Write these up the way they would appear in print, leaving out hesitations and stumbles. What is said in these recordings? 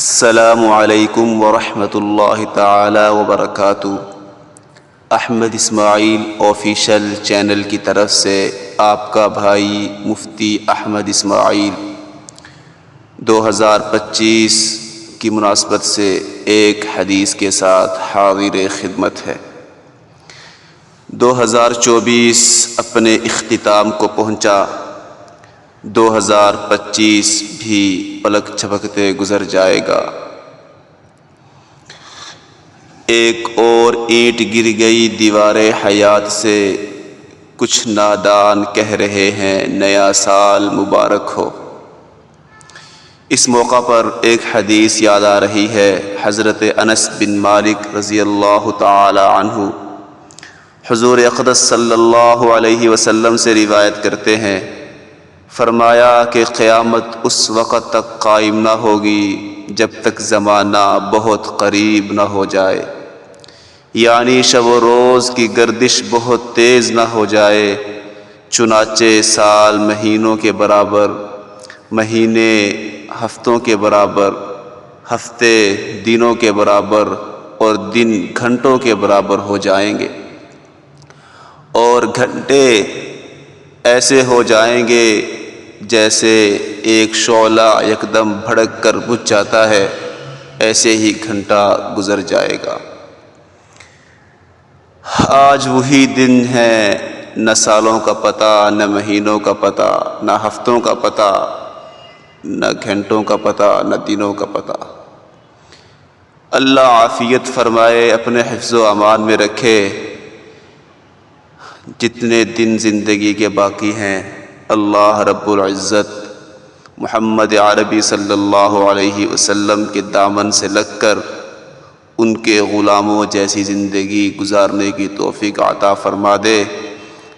السلام علیکم ورحمۃ اللہ تعالی وبرکاتہ۔ احمد اسماعیل آفیشل چینل کی طرف سے آپ کا بھائی مفتی احمد اسماعیل 2025 کی مناسبت سے ایک حدیث کے ساتھ حاضر خدمت ہے۔ 2024 اپنے اختتام کو پہنچا، 2025 بھی پلک جھپکتے گزر جائے گا۔ ایک اور اینٹ گر گئی دیوار حیات سے، کچھ نادان کہہ رہے ہیں نیا سال مبارک ہو۔ اس موقع پر ایک حدیث یاد آ رہی ہے۔ حضرت انس بن مالک رضی اللہ تعالی عنہ حضور اقدس صلی اللہ علیہ وسلم سے روایت کرتے ہیں، فرمایا کہ قیامت اس وقت تک قائم نہ ہوگی جب تک زمانہ بہت قریب نہ ہو جائے، یعنی شب و روز کی گردش بہت تیز نہ ہو جائے۔ چنانچہ سال مہینوں کے برابر، مہینے ہفتوں کے برابر، ہفتے دنوں کے برابر اور دن گھنٹوں کے برابر ہو جائیں گے، اور گھنٹے ایسے ہو جائیں گے جیسے ایک شعلہ یکدم بھڑک کر بجھ جاتا ہے، ایسے ہی گھنٹہ گزر جائے گا۔ آج وہی دن ہے، نہ سالوں کا پتہ، نہ مہینوں کا پتہ، نہ ہفتوں کا پتہ، نہ گھنٹوں کا پتہ، نہ دنوں کا پتہ۔ اللہ عافیت فرمائے، اپنے حفظ و امان میں رکھے۔ جتنے دن زندگی کے باقی ہیں، اللہ رب العزت محمد عربی صلی اللہ علیہ وسلم کے دامن سے لگ کر ان کے غلاموں جیسی زندگی گزارنے کی توفیق عطا فرما دے،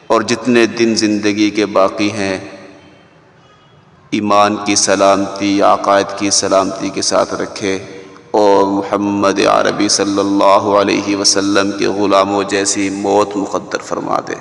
اور جتنے دن زندگی کے باقی ہیں ایمان کی سلامتی، عقائد کی سلامتی کے ساتھ رکھے، اور محمد عربی صلی اللہ علیہ وسلم کے غلاموں جیسی موت مقدر فرما دے۔